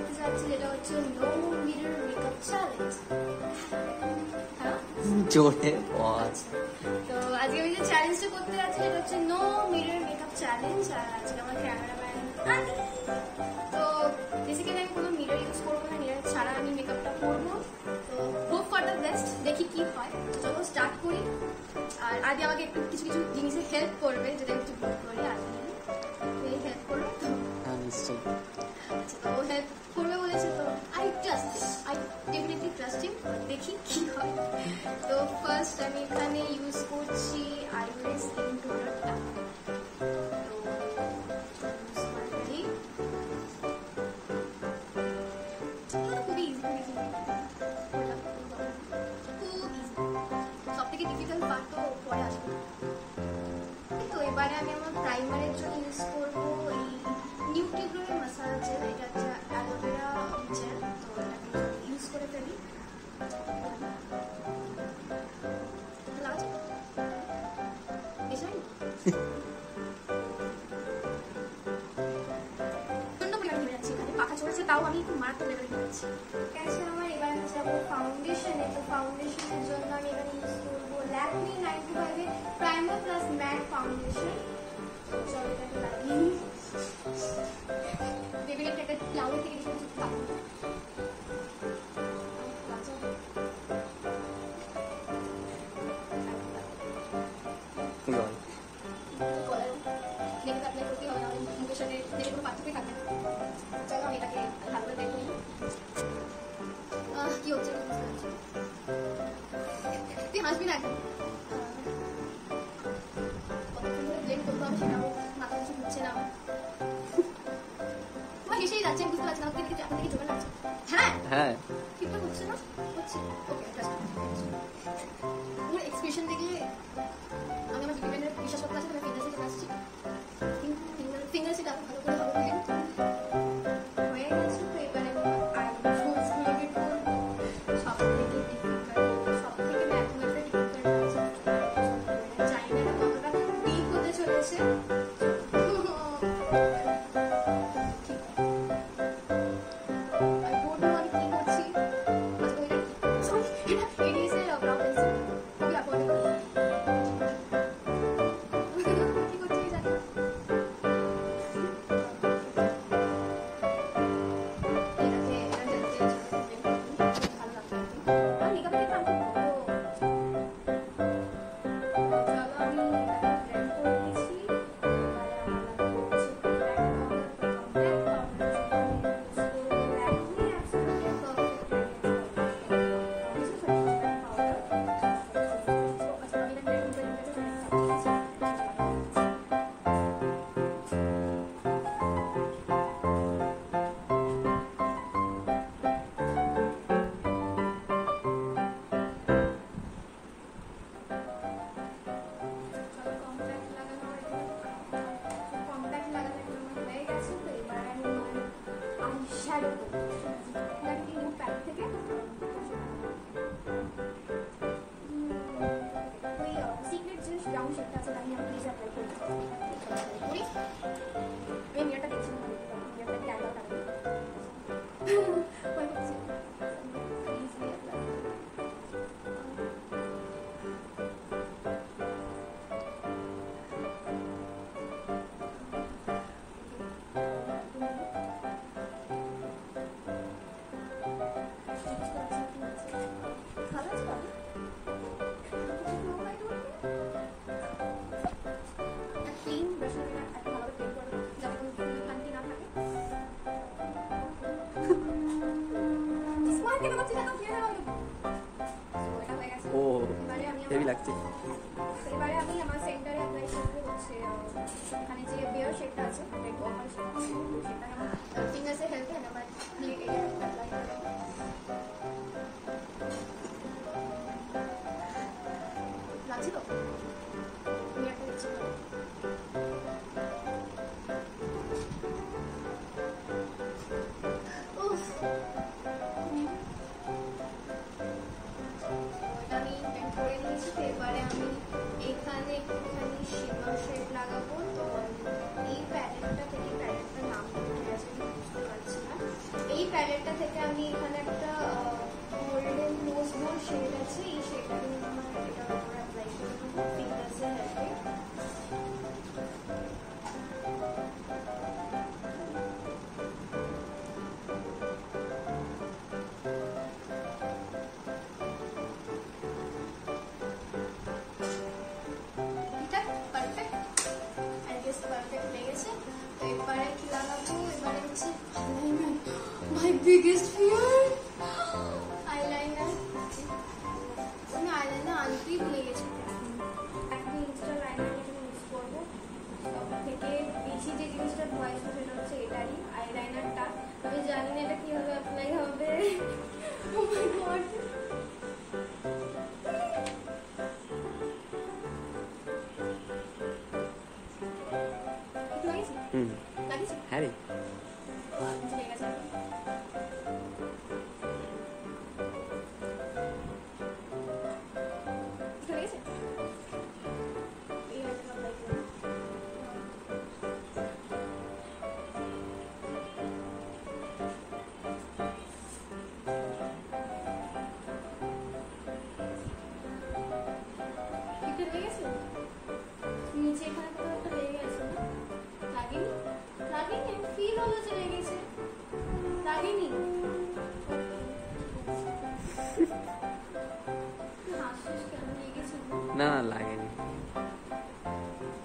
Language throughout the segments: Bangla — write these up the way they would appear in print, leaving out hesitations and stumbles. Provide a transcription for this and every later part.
করতে যাচ্ছি, যেটা হচ্ছে নো মিরর মেকআপ চ্যালেঞ্জ। হ্যাঁ জোরে তো আজকে আমি যে চ্যালেঞ্জটা করতে যাচ্ছি সেটা হচ্ছে নো মিরর মেকআপ চ্যালেঞ্জ। আর আজকে আমার ক্যামেরাম্যান আদি। তো বেসিক্যালি আমি কোনো মিরর ইউজ করবো না, মিরর ছাড়া আমি মেকআপটা করবো। তো হোপ ফর দ্য বেস্ট, দেখি কি হয়। চলো স্টার্ট করি। আর আদি আমাকে একটু কিছু কিছু জিনিসে হেল্প করবে, যদি আমি একটু ভুল করি আদি হেল্প করবে তো? হ্যাঁ নিশ্চয়ই। আচ্ছা, তো ও হেল্প করবে বলেছে, তো আই ডেফিনেটলি ট্রাস্ট হিম। দেখি কি হয়। তো ফার্স্ট আমি এখানে ইউজ করছি আইব্রো স্কিন টোনারটা। খুবই ইজি, সব থেকে ডিফিকাল্ট পার্ট তো পরে আসবে। তো এবারে আমি আমার প্রাইমারের জন্য ইউজ করবো এই নিউট্রিগ্লোর মাসাজ জেল। এটা হচ্ছে অ্যালোভেরা জেল। তো এটাকে ইউজ করে ফেলি। পাখা চলেছে, তাও আমি একটু মারাত্মক লেভেলে নিয়েছি। আমার এবার আমি যাবো ফাউন্ডেশনে। তো ফাউন্ডেশনের জন্য আমি এখানে ইউজ করবো ল্যাকমি 95 এর প্রাইমার প্লাস ম্যাট ফাউন্ডেশন। চলো এটাকে লাগিয়ে নিই। বেবিটা একটা ক্লাউড থেকে কিছু পাবো। কি হচ্ছে তুই হাসবি না একদম। কতক্ষণ ধরে ব্লেন্ড করতে হবে সেটাও মাথা কিছু ঘুরছে না। তোমার হেসেই যাচ্ছে, আমি বুঝতে পারছি না ওকে দেখে এখন থেকে জমে লাগছে। হ্যাঁ হ্যাঁ ঠিকঠাক হচ্ছে না, হচ্ছে ওকে। তোমার এক্সপ্রেশন দেখলে আমি আমার ডিপেন্ডেন্ট বিশ্বাস করতে আসছি। তোমার ফিঙ্গার সেটে আসছি, ফিঙ্গার সেট আরো ভালো করে হবে হয়ে গেছে। তো এবারে হেভি লাগছে। এবারে আমি আমার সেন্টারে অ্যাপ্লাই করব হচ্ছে এখানে যে বেয়ার শেডটা আছে রেড ওভার সেটা আমার ফিঙ্গার্সে হেল্প হয় আমার ব্লিড এরিয়া অ্যাপ্লাই করব। লাগছে তো আমি একটা দিচ্ছি। উফ আমি পেন্ট করে নিয়েছি। এবারে আমি তো এবারে কি লাগাবো, এবারে হচ্ছে মাই বিগেস্ট ফিয়ার আইলাইনার। আমি আইলাইনার আনতেই ভুলে গেছি। একটা ইনস্টা লাইনার ইউজ করবো। সব থেকে বেশি যে জিনিসটা ভয়েস সেটা হচ্ছে এটারই আইলাইনারটা। আমি জানি না এটা কিভাবে অ্যাপ্লাই হবে। ও মাই গড, হ্যাঁ রে নিচে এখানে কোথাও একটা লেগে গেছে না? লাগেনি? লাগেনি? ফিল হলো যে লেগেছে। লাগেনি? হাসছিস কেন? লেগেছে? না না লাগেনি,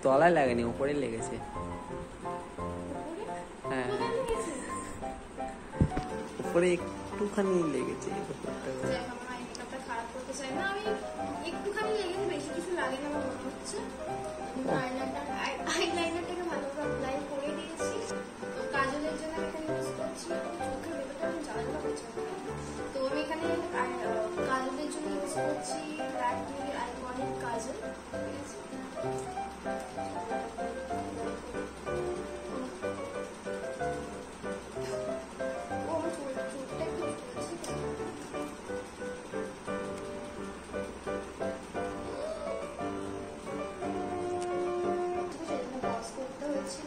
তলায় লাগেনি, উপরে লেগেছে। হ্যাঁ কোথায় লেগেছে? উপরে একটুখানি লেগেছে। যাক, আমার মেকআপটা খারাপ করতে চাই না। আমি একটুখানি লেগেছে, বেশি কিছু লাগে না আমার মনে হচ্ছে। আইলাইনারটাকে ভালোভাবে অ্যাপ্লাই করে দিয়েছি। তো কাজলের জন্য আমি এখানে ইউজ করছি চোখের ভেতরটা আমি জ্বালা করছি। তো আমি এখানে কাজলের জন্য ইউজ করছি ল্যাকমি আইকনিক কাজল। ঠিক আছে, ও আমার চোখটা একটু চলছে।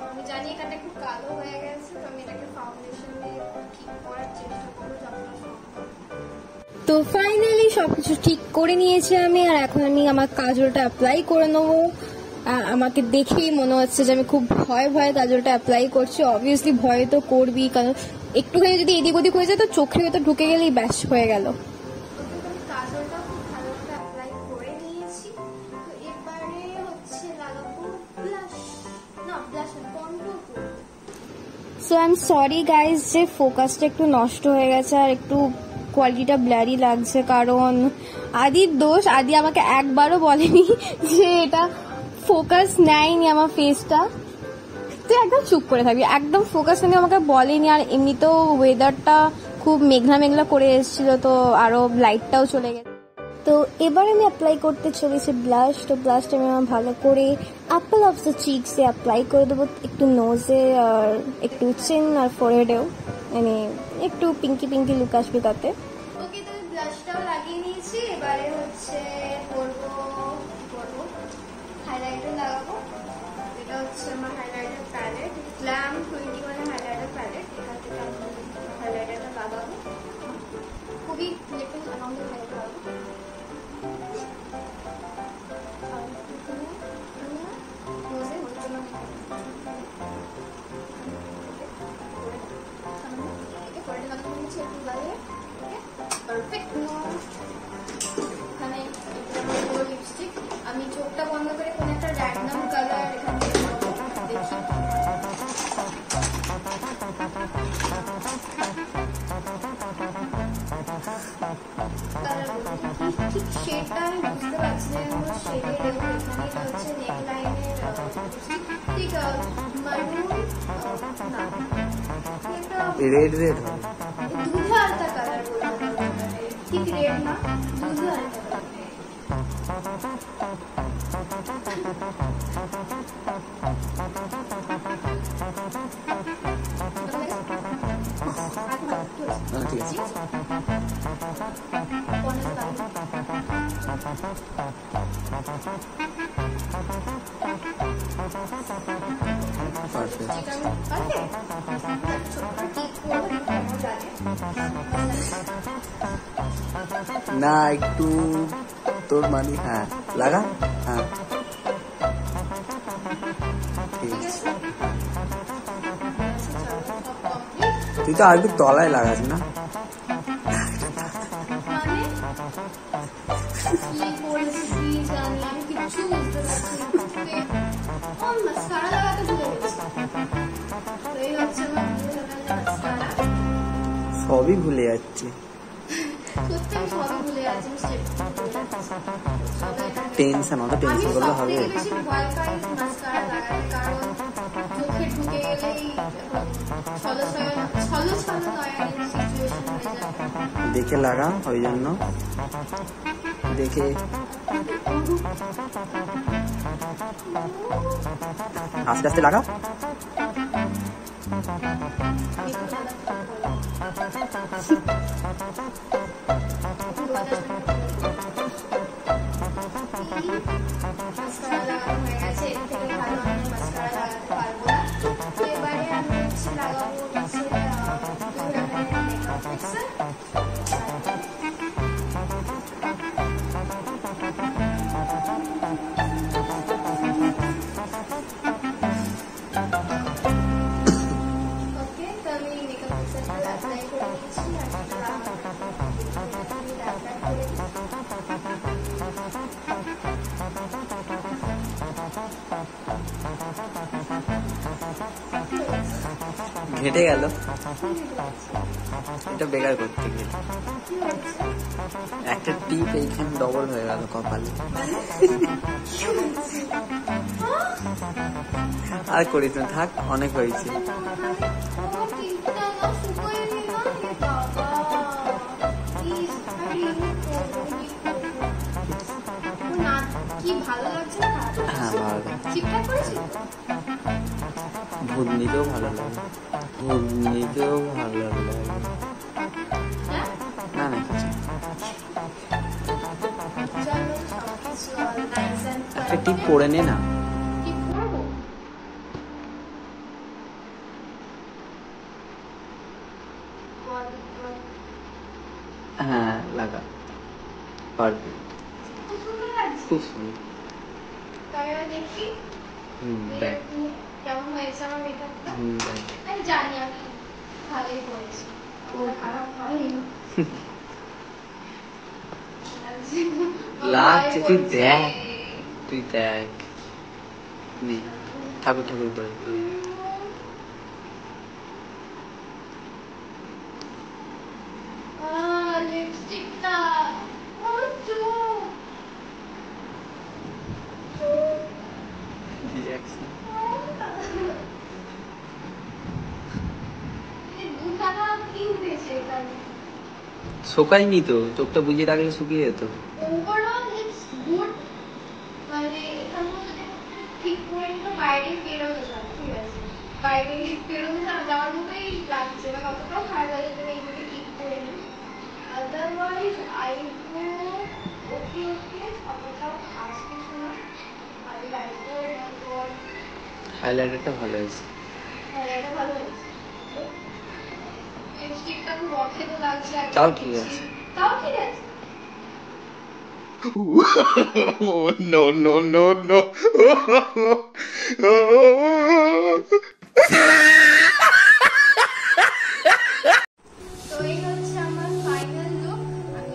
আমি জানি এটা একটু কালো হয়ে গেছে, তো আমি এটাকে ফাউন্ডেশন দিয়ে ঠিক করার চেষ্টা করবো যতটা সম্ভব। তো ফাইনালি সবকিছু ঠিক করে নিয়েছি আমি, আর এখন আমি আমার কাজলটা অ্যাপ্লাই করে নেবো। আমাকে দেখেই মনে হচ্ছে যে আমি খুব ভয়ে ভয়ে কাজলটা অ্যাপ্লাই করছি। অবভিয়াসলি ভয় তো করবি, কারণ একটুখানি যদি এদিক ওদিক হয়ে যায় তো চোখের ভেতর ঢুকে গেলেই ব্যাস হয়ে গেল। কাজলটা খুব ভালোভাবে অ্যাপ্লাই করে নিয়েছি। তো এবারে হচ্ছে লাগাবো ব্লাশ। না, ব্লাশ না, কন্ট্রোল করব। So I am sorry guys যে ফোকাসটা একটু নষ্ট হয়ে গেছে আর একটু কোয়ালিটিটা ব্লারি লাগছে, কারণ আদির দোষ। আদি আমাকে একবারও বলেনি যে এটা ফোকাস নেয়নি আমার ফেসটা। তুই একদম চুপ করে থাকবি, একদম ফোকাস নেই, আমাকে বলেনি। আর এমনিতেও ওয়েদারটা খুব মেঘলা মেঘলা করে এসেছিল, তো আরো লাইটটাও চলে গেছে। তো এবার আমি অ্যাপ্লাই করতে চলেছি ব্লাশ। তো ব্লাশটা আমি আমার ভালো করে অ্যাপল অফ দ্য চিকসে অ্যাপ্লাই করে দেবো, একটু নোজে আর একটু চিন আর ফোরহেডেও, মানে একটু পিঙ্কি পিঙ্কি লুক আসবে তাতে। ওকে, তো ব্লাশটাও লাগিয়ে নিয়েছি। এবারে হচ্ছে করবো হাইলাইটার লাগাবো। এটা হচ্ছে আমার highlighter palette, glam 21 highlighter palette. এখান থেকে আমি হাইলাইটারটা লাগাবো, খুবই লিটল অ্যামাউন্টের হাইলাইটার লাগাবো। আমি চোখটা বন্ধ করে কোন একটা র্যান্ডম কালার এখান থেকে দেখি। ঠিক শেডটা আমি বুঝতে পারছি না, আমার শেডে এখানে এটা হচ্ছে নেক লাইনের ঠিক মারুন না, রেড রেড দুধে আলতা কালার বলবো, ঠিক রেড না, দুধে আলতা কালার। ঠিক আছে। না একটু তোর মানে হ্যাঁ লাগা, হ্যাঁ ঠিক আছে। তুই তো আরেকটু তলায় লাগাস না? আমি কিছু বুঝতে পারছি না। সবই ভুলে যাচ্ছে। সত্যি আমি সবই ভুলে যাচ্ছি, টেনশন, অত টেনশন করলে হবে? আমি বেশি ভয় পাই মাস্কারা লাগাতে, কারণ চোখে ঢুকে গেলেই ছলো সিচুয়েশন হয়ে যায়। দেখে লাগা, ওই জন্য দেখে আস্তে আস্তে লাগা। মাস্কারা লাগানো হয়ে গেছে, এর থেকে ভালো আমি মাস্কারা লাগাতে পারবো না। তো এবারে আমি হচ্ছে লাগাবো হচ্ছে মেকআপ ফিক্সার। ওকে, তো আমি মেকআপ ফিক্সারটা অ্যাপ্লাই করে নিচ্ছি। ঘেটে গেল, এটা বেকার করতে গেলে একটা টিপ এইখানে ডবল হয়ে গেল কপালে। আর করিস না, থাক, অনেক হয়েছে। কি ভালো লাগছে না? হ্যাঁ, ভালো লাগে। ঠিকঠাক করেছি? ঘুগনিতেও ভালো লাগে, ঘুগনিতেও ভালো লাগে। হ্যাঁ, না না, কিছু চলো সবকিছু নাইস এন্ড একটা টিপ পরে নে না। কি করবো? হ্যাঁ, লাগা, পারবি, খুব সুন্দর লাগছে। খুব সুন্দর। তবে দেখি দেখ, কেমন হয়েছে আমার মেকআপটা। দেখ। আমি জানি আমি ভালোই করেছি, পুরো খারাপ হয়নি। লাগছে, তুই দেখ, তুই দেখ। নে, ঠাকুর ঠাকুর করে। লিপস্টিকটা শোকায়নি তো, চোখটা বুঝিয়ে রাখলে শুকিয়ে যেত। Overall it's good. মানে এটার মধ্যে ঠিক করে নিলে বাইরে বেরোতে চায়, ঠিক আছে, বাইরে বেরোতে যাওয়ার মতোই লাগছে, মানে অতটাও খারাপ লাগে তুমি এইভাবে ঠিক করে নিই। আদারওয়াইজ আইব্রো ওকে ওকে, অতটাও খাস কিছু না। হাইলাইটারটা ভালো হয়েছে। এটা ভালো হয়েছে। লিপস্টিকটা খুব অখেতে লাগছে, তাও ঠিক আছে। তাও ঠিক আছে। Oh, no, no, no, no. তো এই হচ্ছে আমার ফাইনাল লুক।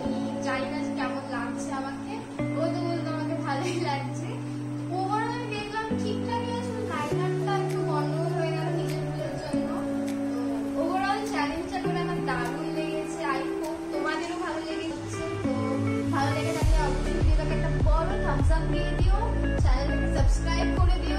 আমি জানি না যে কেমন লাগছে আমাকে, ও তো বলতো আমাকে ভালোই লাগছে। ওভারঅল আমি দেখলাম ঠিকঠাকই আছে, লাইনারটা একটু গন্ডগোল হয়ে গেল নিজের ভুলের জন্য। তো ওভারঅল চ্যালেঞ্জটা করে আমার দারুণ লেগেছে। আই হোপ তোমাদেরও ভালো লেগেছে। তো ভালো লেগে থাকলে অবশ্যই ভিডিওটাকে একটা বড় থামস আপ দিয়ে দিও, চ্যানেলটাকে সাবস্ক্রাইব করে দিও।